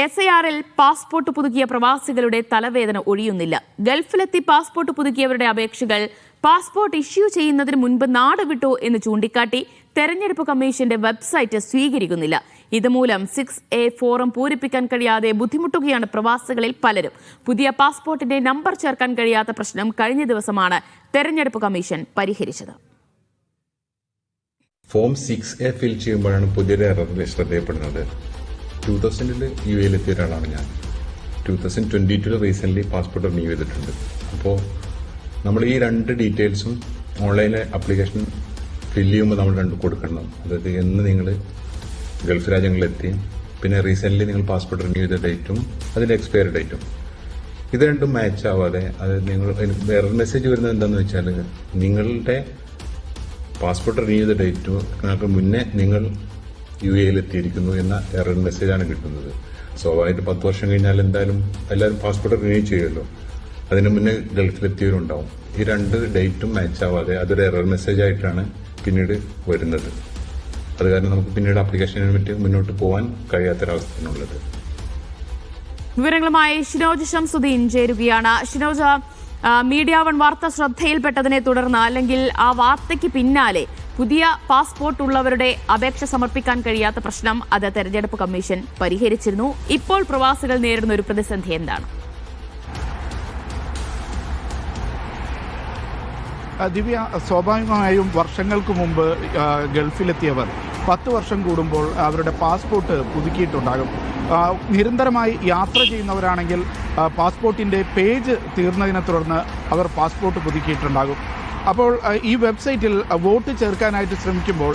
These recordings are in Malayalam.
SIR-ൽ പാസ്പോർട്ട് പുതുക്കിയ പ്രവാസികളുടെ തലവേദന ഒഴിയുന്നില്ല. ഗൾഫിലെത്തി പാസ്പോർട്ട് പുതുക്കിയവരുടെ അപേക്ഷകൾ പാസ്പോർട്ട് ഇഷ്യൂ ചെയ്യുന്നതിന് മുൻപ് നാട് വിട്ടു എന്ന് ചൂണ്ടിക്കാട്ടി തെരഞ്ഞെടുപ്പ് കമ്മീഷന്റെ വെബ്സൈറ്റ് സ്വീകരിക്കുന്നില്ല. ഇതുമൂലം 6A ഫോറം പൂരിപ്പിക്കാൻ കഴിയാതെ ബുദ്ധിമുട്ടുകയാണ് പ്രവാസികളിൽ പലരും. പുതിയ പാസ്പോർട്ടിന്റെ നമ്പർ ചേർക്കാൻ കഴിയാത്ത പ്രശ്നം കഴിഞ്ഞ ദിവസമാണ് തെരഞ്ഞെടുപ്പ് കമ്മീഷൻ പരിഹരിച്ചത്. ഫോം 6A ഫിൽ ചെയ്യുമ്പോഴാണ് പുതിയൊരു എറർ ശ്രദ്ധയപ്പെടുന്നത്. 2000-ൽ UAE-ലെത്തിയ ഒരാളാണ് ഞാൻ. 2022-ൽ റീസെൻ്റ്ലി പാസ്പോർട്ട് റിന്യൂ ചെയ്തിട്ടുണ്ട്. അപ്പോൾ നമ്മൾ ഈ രണ്ട് ഡീറ്റെയിൽസും ഓൺലൈൻ ആപ്ലിക്കേഷൻ ഫില്ല് ചെയ്യുമ്പോൾ നമ്മൾ രണ്ടും കൊടുക്കണം. അതായത് എന്ന് നിങ്ങൾ ഗൾഫ് രാജ്യങ്ങളിലെത്തി, പിന്നെ റീസെൻ്റ്ലി നിങ്ങൾ പാസ്പോർട്ട് റിന്യൂ ചെയ്ത ഡേറ്റും അതിൻ്റെ എക്സ്പയറി ഡേറ്റും, ഇത് രണ്ടും മാച്ച് ആവാതെ അത് നിങ്ങൾ എറർ മെസ്സേജ് വരുന്നത് എന്താണെന്ന് വെച്ചാൽ നിങ്ങളുടെ പാസ്പോർട്ട് റിന്യൂ ചെയ്ത ഡേറ്റും നിങ്ങൾക്ക് മുന്നേ നിങ്ങൾ UAE-ലെത്തിയിരിക്കുന്നു എന്ന എറർ മെസ്സേജാണ് കിട്ടുന്നത്. സ്വാഭാവികമായിട്ട് 10 വർഷം കഴിഞ്ഞാൽ എന്തായാലും എല്ലാവരും പാസ്പോർട്ട് റിന്യൂ ചെയ്യുമല്ലോ. അതിന് മുന്നേ ഗൾഫിലെത്തിയവരുണ്ടാവും. ഈ രണ്ട് ഡേറ്റും മാച്ച് ആവാതെ അതൊരു എറർ മെസ്സേജ് ആയിട്ടാണ് പിന്നീട് വരുന്നത്. അത് കാരണം നമുക്ക് പിന്നീട് ആപ്ലിക്കേഷനെ പറ്റി മുന്നോട്ട് പോകാൻ കഴിയാത്തൊരവസ്ഥയാണുള്ളത്. വിവരങ്ങളുമായി ഷിനോജ് ഷംസുദ്ദീൻ ചേരുകയാണ്. ഷിനോജ്, മീഡിയ വൺ വാർത്ത ശ്രദ്ധയിൽപ്പെട്ടതിനെ തുടർന്ന് അല്ലെങ്കിൽ ആ വാർത്തയ്ക്ക് പിന്നാലെ പുതിയ പാസ്പോർട്ട് ഉള്ളവരുടെ അപേക്ഷ സമർപ്പിക്കാൻ കഴിയാത്ത പ്രശ്നം അത് തെരഞ്ഞെടുപ്പ് കമ്മീഷൻ പരിഹരിച്ചിരുന്നു. ഇപ്പോൾ പ്രവാസികൾ നേരിടുന്ന ഒരു പ്രതിസന്ധി എന്താണ്? ദിവ്യ, സ്വാഭാവികമായും വർഷങ്ങൾക്ക് മുമ്പ് ഗൾഫിലെത്തിയവർ 10 വർഷം കൂടുമ്പോൾ അവരുടെ പാസ്പോർട്ട് പുതുക്കിയിട്ടുണ്ടാകും. നിരന്തരമായി യാത്ര ചെയ്യുന്നവരാണെങ്കിൽ പാസ്പോർട്ടിൻ്റെ പേജ് തീർന്നതിനെ തുടർന്ന് അവർ പാസ്പോർട്ട് പുതുക്കിയിട്ടുണ്ടാകും. അപ്പോൾ ഈ വെബ്സൈറ്റിൽ വോട്ട് ചേർക്കാനായിട്ട് ശ്രമിക്കുമ്പോൾ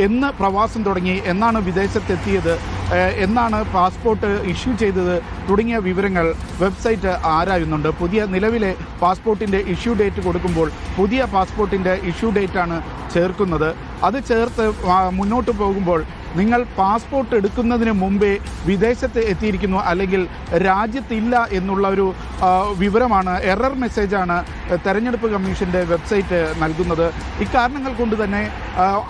എന്ന് പ്രവാസം തുടങ്ങി, എന്നാണ് വിദേശത്തെത്തിയത്, എന്നാണ് പാസ്പോർട്ട് ഇഷ്യൂ ചെയ്തത് തുടങ്ങിയ വിവരങ്ങൾ വെബ്സൈറ്റ് ആരായുന്നുണ്ട്. പുതിയ നിലവിലെ പാസ്പോർട്ടിൻ്റെ ഇഷ്യൂ ഡേറ്റ് കൊടുക്കുമ്പോൾ പുതിയ പാസ്പോർട്ടിൻ്റെ ഇഷ്യൂ ഡേറ്റാണ് ചേർക്കുന്നത്. അത് ചേർത്ത് മുന്നോട്ട് പോകുമ്പോൾ നിങ്ങൾ പാസ്പോർട്ട് എടുക്കുന്നതിന് മുമ്പേ വിദേശത്ത് എത്തിയിരിക്കുന്നു അല്ലെങ്കിൽ രാജ്യത്തില്ല എന്നുള്ള ഒരു വിവരമാണ്, എറർ മെസ്സേജാണ് തെരഞ്ഞെടുപ്പ് കമ്മീഷന്റെ വെബ്സൈറ്റ് നൽകുന്നത്. ഇക്കാരണങ്ങൾ കൊണ്ട് തന്നെ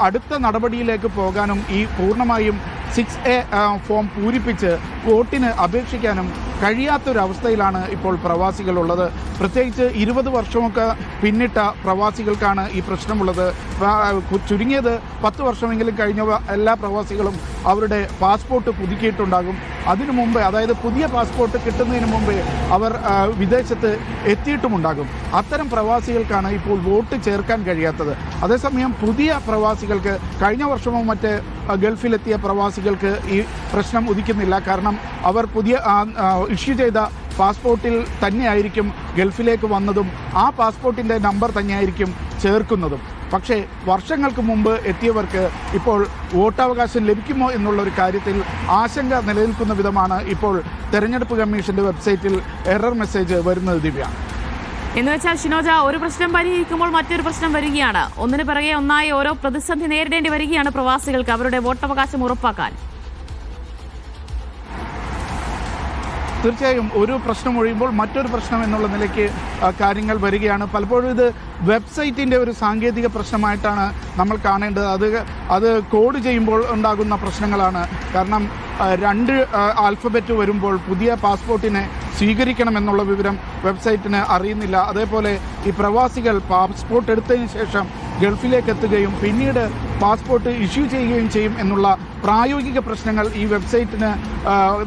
അടുത്ത നടപടിയിലേക്ക് പോകാനും ഈ പൂർണ്ണമായും 6A ഫോം പൂരിപ്പിച്ച് വോട്ടിന് അപേക്ഷിക്കാനും കഴിയാത്തൊരവസ്ഥയിലാണ് ഇപ്പോൾ പ്രവാസികളുള്ളത്. പ്രത്യേകിച്ച് 20 വർഷമൊക്കെ പിന്നിട്ട പ്രവാസികൾക്കാണ് ഈ പ്രശ്നമുള്ളത്. ചുരുങ്ങിയത് 10 വർഷമെങ്കിലും കഴിഞ്ഞ എല്ലാ പ്രവാസികളും അവരുടെ പാസ്പോർട്ട് പുതുക്കിയിട്ടുണ്ടാകും. അതിനു മുമ്പ്, അതായത് പുതിയ പാസ്പോർട്ട് കിട്ടുന്നതിന് മുമ്പേ അവർ വിദേശത്ത് എത്തിയിട്ടുമുണ്ടാകും. അത്തരം പ്രവാസികൾക്കാണ് ഇപ്പോൾ വോട്ട് ചേർക്കാൻ കഴിയാത്തത്. അതേസമയം പുതിയ പ്രവാസികൾക്ക്, കഴിഞ്ഞ വർഷമോ മറ്റ് ഗൾഫിലെത്തിയ പ്രവാസികൾക്ക് ഈ പ്രശ്നം ഉദിക്കുന്നില്ല. കാരണം അവർ പുതിയ ഇഷ്യൂ ചെയ്ത പാസ്പോർട്ടിൽ തന്നെയായിരിക്കും ഗൾഫിലേക്ക് വന്നതും ആ പാസ്പോർട്ടിൻ്റെ നമ്പർ തന്നെയായിരിക്കും ചേർക്കുന്നതും. പക്ഷേ വർഷങ്ങൾക്ക് മുമ്പ് എത്തിയവർക്ക് ഇപ്പോൾ വോട്ടവകാശം ലഭിക്കുമോ എന്നുള്ളൊരു കാര്യത്തിൽ ആശങ്ക നിലനിൽക്കുന്ന വിധമാണ് ഇപ്പോൾ തെരഞ്ഞെടുപ്പ് കമ്മീഷന്റെ വെബ്സൈറ്റിൽ എറർ മെസ്സേജ് വരുന്നത്. ദിവ്യ, എന്ന് വെച്ചാൽ ഷിനോജ, ഒരു പ്രശ്നം പരിഹരിക്കുമ്പോൾ മറ്റൊരു പ്രശ്നം വരികയാണ്. ഒന്നിനു പിറകെ ഒന്നായി ഓരോ പ്രതിസന്ധി നേരിടേണ്ടി വരികയാണ് പ്രവാസികൾക്ക് അവരുടെ വോട്ടവകാശം ഉറപ്പാക്കാൻ. തീർച്ചയായും ഒരു പ്രശ്നം ഒഴിയുമ്പോൾ മറ്റൊരു പ്രശ്നം എന്നുള്ള നിലയ്ക്ക് കാര്യങ്ങൾ വരികയാണ്. പലപ്പോഴും ഇത് വെബ്സൈറ്റിൻ്റെ ഒരു സാങ്കേതിക പ്രശ്നമായിട്ടാണ് നമ്മൾ കാണേണ്ടത്. അത് കോഡ് ചെയ്യുമ്പോൾ ഉണ്ടാകുന്ന പ്രശ്നങ്ങളാണ്. കാരണം 2 ആൽഫബറ്റ് വരുമ്പോൾ പുതിയ പാസ്പോർട്ടിനെ സ്വീകരിക്കണമെന്നുള്ള വിവരം വെബ്സൈറ്റിന് അറിയുന്നില്ല. അതേപോലെ ഈ പ്രവാസികൾ പാസ്പോർട്ട് എടുത്തതിന് ശേഷം ഗൾഫിലേക്ക് എത്തുകയും പിന്നീട് പാസ്പോർട്ട് ഇഷ്യൂ ചെയ്യുകയും ചെയ്യും എന്നുള്ള പ്രായോഗിക പ്രശ്നങ്ങൾ ഈ വെബ്സൈറ്റിന്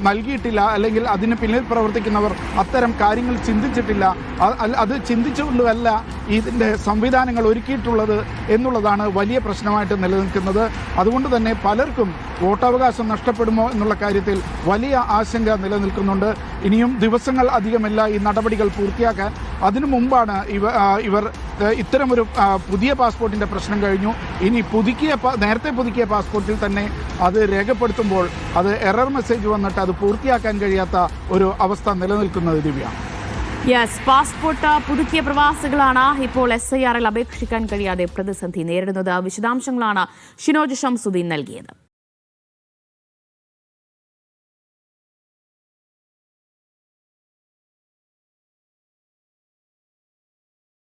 നൽകിയിട്ടില്ല. അല്ലെങ്കിൽ അതിന് പിന്നിൽ പ്രവർത്തിക്കുന്നവർ അത്തരം കാര്യങ്ങൾ ചിന്തിച്ചിട്ടില്ല. അത് ചിന്തിച്ചുകൊണ്ടുമല്ല ഇതിൻ്റെ സംവിധാനങ്ങൾ ഒരുക്കിയിട്ടുള്ളത് എന്നുള്ളതാണ് വലിയ പ്രശ്നമായിട്ട് നിലനിൽക്കുന്നത്. അതുകൊണ്ട് തന്നെ പലർക്കും വോട്ടവകാശം നഷ്ടപ്പെടുമോ എന്നുള്ള കാര്യത്തിൽ വലിയ ആശങ്ക നിലനിൽക്കുന്നുണ്ട്. ഇനിയും ദിവസങ്ങൾ അധികമല്ല ഈ നടപടികൾ പൂർത്തിയാക്കാൻ. അതിനു മുമ്പാണ് ഇവർ ഇത്തരമൊരു പുതിയ പാസ്പോർട്ടിൻ്റെ പ്രശ്നം കഴിഞ്ഞു. ഇനി നേരത്തെ പുതുക്കിയ പാസ്പോർട്ടിൽ തന്നെ അത് രേഖപ്പെടുത്തുമ്പോൾ അത് എറർ മെസ്സേജ് വന്നിട്ട് അത് പൂർത്തിയാക്കാൻ കഴിയാത്ത ഒരു അവസ്ഥ നിലനിൽക്കുന്നത്. ദിവ്യ, പാസ്പോർട്ട് പുതുക്കിയ പ്രവാസികളാണ് ഇപ്പോൾ SIR-ൽ അപേക്ഷിക്കാൻ കഴിയാതെ പ്രതിസന്ധി നേരിടുന്നത്. വിശദാംശങ്ങളാണ് ഷിനോജ് ഷംസുദ്ദീൻ നൽകിയത്.